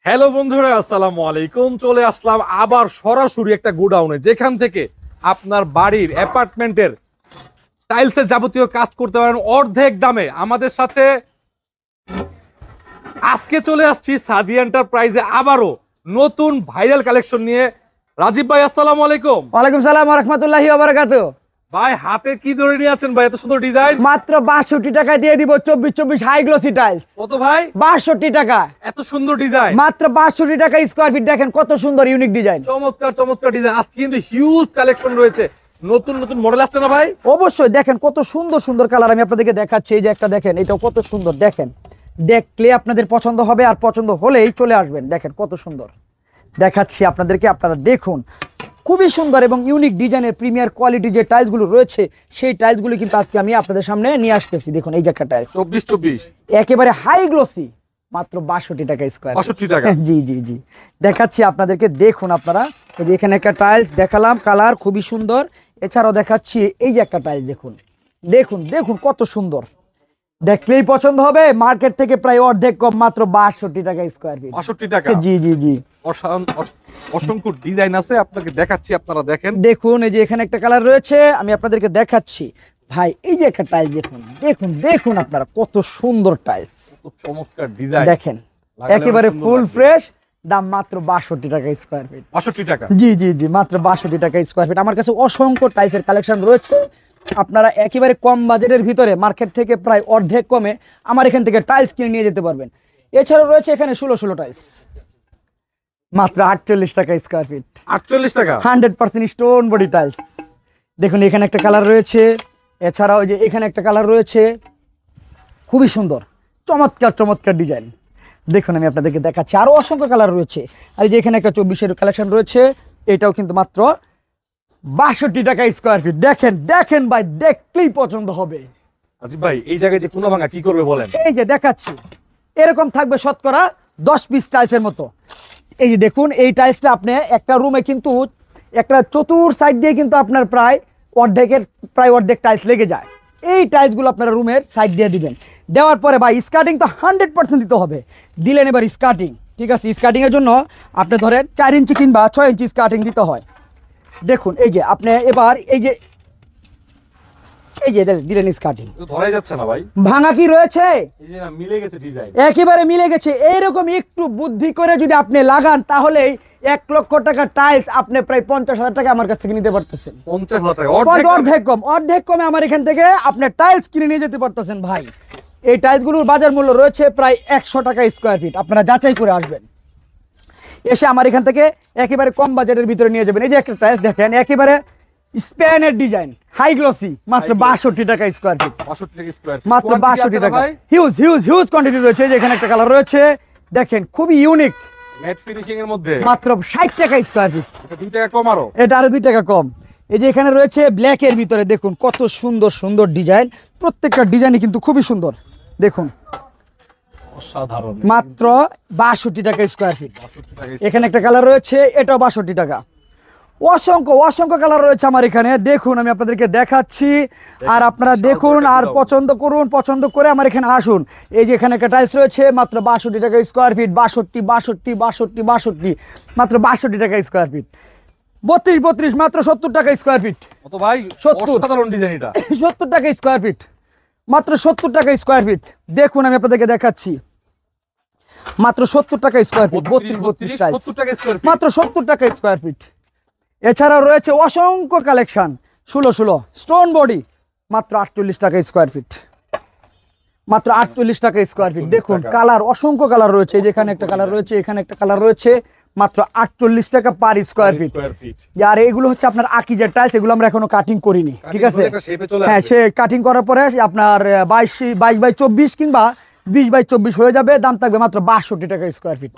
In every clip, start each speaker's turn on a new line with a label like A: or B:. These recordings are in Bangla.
A: হ্যালো বন্ধুরা, আসসালামু আলাইকুম। চলে আসলাম আবার সরাসরি একটা গোডাউনে, যেখান থেকে আপনার বাড়ির অ্যাপার্টমেন্টের টাইলসের যাবতীয় কাজ করতে পারেন অর্ধেক দামে। আমাদের সাথে আজকে চলে আসছি সাদি এন্টারপ্রাইজে আবারও নতুন ভাইরাল কালেকশন নিয়ে। রাজীব ভাই, আসসালামু আলাইকুম।
B: ওয়ালাইকুম সালাম ওয়া রাহমাতুল্লাহি ওয়া বারাকাতুহু।
A: ভাই, হাতে কি ধরে নিয়ে আছেন ভাই? এত সুন্দর ডিজাইন।
B: মাত্র 62 টাকায় দিয়ে দিব 24 হাই গ্লসি টাইলস।
A: কত ভাই?
B: 62 টাকা।
A: এত সুন্দর ডিজাইন
B: মাত্র 62 টাকা স্কয়ার ফিট। দেখেন কত সুন্দর ইউনিক ডিজাইন।
A: চমৎকার চমৎকার ডিজাইন। আজকে কিন্তু হিউজ কালেকশন রয়েছে, নতুন নতুন মডেল আসছে না ভাই?
B: অবশ্যই দেখেন কত সুন্দর সুন্দর কালার আমি আপনাদেরকে দেখাচ্ছি। এই যে একটা দেখেন, এটাও কত সুন্দর। দেখেন, দেখলে আপনাদের পছন্দ হবে, আর পছন্দ হলেই চলে আসবেন। দেখেন কত সুন্দর দেখাচ্ছি আপনাদেরকে, আপনারা দেখুন। খুবই সুন্দর এবং ইউনিক ডিজাইনের প্রিমিয়ার কোয়ালিটি যে টাইলসগুলো রয়েছে, সেই টাইলসগুলো কিন্তু আজকে আমি আপনাদের সামনে নিয়ে আসতেছি। দেখুন এই যে একটা টাইলস
A: 24
B: একেবারে হাই গ্লসি, মাত্র 62 টাকা স্কয়ার।
A: 62 টাকা।
B: জি জি জি, দেখাচ্ছি আপনাদেরকে। দেখুন আপনারা, এই যে এখানে একটা টাইলস দেখালাম, কালার খুবই সুন্দর। এছাড়াও দেখাচ্ছি এই যে একটা টাইলস, দেখুন দেখুন দেখুন কত সুন্দর, দেখলেই পছন্দ হবে। মার্কেট থেকে প্রায় অর্ধেক কম, মাত্র 62 টাকা স্কয়ার ফিট।
A: 62 টাকা।
B: জি জি জি,
A: অসংখ্য ডিজাইন আছে, আপনাকে দেখাচ্ছি, আপনারা দেখেন।
B: দেখুন এই যে এখানে একটা কালার রয়েছে, আমি আপনাদেরকে দেখাচ্ছি। ভাই এই যে একটা টাইলস দেখুন দেখুন দেখুন আপনারা, কত সুন্দর টাইলস,
A: চমৎকার ডিজাইন।
B: দেখেন একেবারে ফুল ফ্রেশ। দাম মাত্র 62 টাকা স্কয়ার ফিট।
A: 62 টাকা।
B: জি জি জি, মাত্র 62 টাকা স্কয়ার ফিট। আমার কাছে অসংখ্য টাইলসের কালেকশন রয়েছে। আপনারা একেবারে কম বাজেটের ভিতরে মার্কেট থেকে প্রায় অর্ধেক কমে আমার এখান থেকে টাইলস কিনে নিয়ে যেতে পারবেন। এছাড়াও রয়েছে এখানে 16 টাইলস, মাত্র 48 টাকা স্কয়ার ফিট।
A: 48 টাকা।
B: 100% স্টোন বডি টাইলস। দেখুন এখানে একটা কালার রয়েছে, এছাড়াও যে এখানে একটা কালার রয়েছে, খুবই সুন্দর চমৎকার চমৎকার ডিজাইন। দেখুন আমি আপনাদেরকে দেখাচ্ছি, আরো অসংখ্য কালার রয়েছে। আর এই যে এখানে একটা 24-এর কালেকশন রয়েছে, এটাও কিন্তু মাত্র 62 টাকা স্কয়ার ফিট। দেখেন দেখেন ভাই, দেখলেই পছন্দ হবে।
A: আজিব ভাই, এই জায়গায় যে কোনা ভাঙা কি করবে বলেন?
B: এই যে দেখাচ্ছি, এরকম থাকবে শতকরা 10 পিস টাইলসের মতো। এই যে দেখুন, এই টাইলসটা আপনি একটা রুমে কিন্তু একটা চতুর সাইড দিয়ে কিন্তু আপনার প্রায় অর্ধেক টাইলস লেগে যায়। এই টাইলসগুলো আপনারা রুমের সাইড দিয়ে দিবেন। দেওয়ার পরে ভাই স্কার্টিং তো 100% দিতে হবে। দিলেন এবার স্কার্টিং, ঠিক আছে। স্কার্টিংয়ের জন্য আপনি ধরেন 4 ইঞ্চি কিংবা 6 ইঞ্চি স্কার্টিং দিতে হয়। দেখুন এই যে আপনি এবার এই যে দিলেন স্কার্টিং,
A: তো ধরাই যাচ্ছে না ভাই।
B: ভাঙা কি রয়েছে?
A: এই যে না, মিলে গেছে ডিজাইন,
B: একেবারে মিলে গেছে। এইরকম একটু বুদ্ধি করে যদি আপনি লাগান, তাহলেই 1 লক্ষ টাকা টাইলস আপনি প্রায় 50,000 টাকা আমার কাছ থেকে নিতে পারতেছেন।
A: 50,000 টাকা।
B: অর্ধেক কমে আমার এখান থেকে আপনি টাইলস কিনে নিয়ে যেতে পারতেছেন ভাই। এই টাইলসগুলোর বাজার মূল্য রয়েছে প্রায় 100 টাকা স্কয়ার ফিট। আপনারা যাচাই করে আসবেন, এসে আমার এখান থেকে একেবারে কম বাজেটের ভিতরে নিয়ে যাবেন। এই যে একটা টাইলস দেখেন, একেবারে স্প্যানের ডিজাইন, হাই গ্লসি, মাত্র 62 টাকা স্কয়ার ফিট।
A: 62 টাকা স্কয়ার।
B: মাত্র 62 টাকা। হিউজ হিউজ হিউজ কোয়ান্টিটি রয়েছে। এই যে এখানে একটা কালার রয়েছে, দেখেন খুবই ইউনিক,
A: ম্যাট ফিনিশিং এর মধ্যে,
B: মাত্র 60 টাকা স্কয়ার ফিট।
A: এটা 2 টাকা কম আরো।
B: এটা আরো 2 টাকা কম। এই যে এখানে রয়েছে ব্ল্যাক এর ভিতরে, দেখুন কত সুন্দর সুন্দর ডিজাইন। প্রত্যেকটা ডিজাইনই কিন্তু খুবই সুন্দর। দেখুন
A: অসাধারণ,
B: মাত্র 62 টাকা স্কয়ার ফিট।
A: 62 টাকা।
B: এখানে একটা কালার রয়েছে, এটাও 62 টাকা। অসংখ্য অসংখ্য কালার রয়েছে আমার এখানে। দেখুন আমি আপনাদেরকে দেখাচ্ছি, আর আপনারা দেখুন আর পছন্দ করুন। পছন্দ করে আমার এখানে আসুন। এই যে এখানে একটা টাইলস রয়েছে, মাত্র 62 টাকা স্কয়ার ফিট। 62 62 62 62, মাত্র 62 টাকা স্কয়ার ফিট। 32 32, মাত্র 70 টাকা স্কয়ার ফিট।
A: কত ভাই?
B: 70।
A: অসাধারণ ডিজাইন এটা।
B: 70 টাকা স্কয়ার ফিট, মাত্র 70 টাকা স্কয়ার ফিট। দেখুন আমি আপনাদেরকে দেখাচ্ছি, মাত্র 70 টাকা স্কয়ার ফিট। 32 32 টাইলস,
A: 70 টাকা স্কয়ার ফিট,
B: মাত্র 70 টাকা স্কয়ার ফিট। এছাড়াও রয়েছে অসংখ্য কালেকশন, 16 স্টোন বডি, মাত্র 48 টাকা স্কয়ার ফিট। মাত্র 48 টাকা স্কয়ার ফিট। দেখুন কালার, অসংখ্য কালার রয়েছে। যেখানে একটা কালার রয়েছে, এখানে একটা কালার রয়েছে, মাত্র 48 টাকা পার স্কয়ার ফিট। আর এগুলো হচ্ছে আপনার আকিজের টাইলস, এগুলো আমরা এখনো কাটিং করিনি, ঠিক আছে। হ্যাঁ, সে কাটিং করার পরে আপনার 22 কিংবা 20 বাই 24 হয়ে যাবে। দাম থাকবে মাত্র 62 টাকা স্কয়ার ফিট।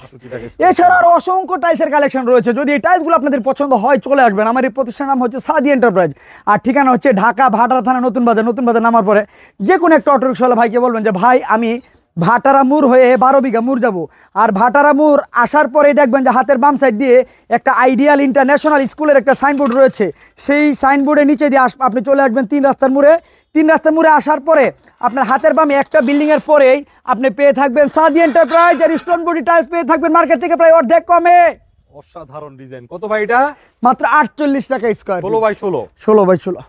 B: এছাড়া আরো অসংখ্য টাইলসের কালেকশন রয়েছে। যদি এই টাইলসগুলো আপনাদের পছন্দ হয়, চলে আসবেন। আমার এই প্রতিষ্ঠানের নাম হচ্ছে সাদি এন্টারপ্রাইজ, আর ঠিকানা হচ্ছে ঢাকা ভাটারা থানা, নতুন বাজার। নতুন বাজার নামার পরে যে কোনো একটা অটোরিক্সাওয়ালা ভাইকে বলবেন যে ভাই আমি ভাটারা মুর হয়ে 12 বিঘা মুর যাব। আর ভাটারা মুর আসার পরেই দেখবেন যে হাতের বাম সাইড দিয়ে একটা আইডিয়াল ইন্টারন্যাশনাল স্কুলের একটা সাইনবোর্ড রয়েছে। সেই সাইনবোর্ডের নিচে দিয়ে আপনি চলে আসবেন 3 রাস্তার মোড়ে। 3 রাস্তার মোড়ে আসার পরে আপনার হাতের বামে একটা বিল্ডিংয়ের পরেই আপনি পেয়ে থাকবেন সাদি এন্টারপ্রাইজ আর স্টোন বডি টাইলস পেয়ে থাকবেন মার্কেট থেকে প্রায় অর্ধেক কমে।
A: অসাধারণ ডিজাইন। কত ভাই এটা?
B: মাত্র 48 টাকা স্কয়ার।
A: 16 বাই 16।
B: 16 বাই 16।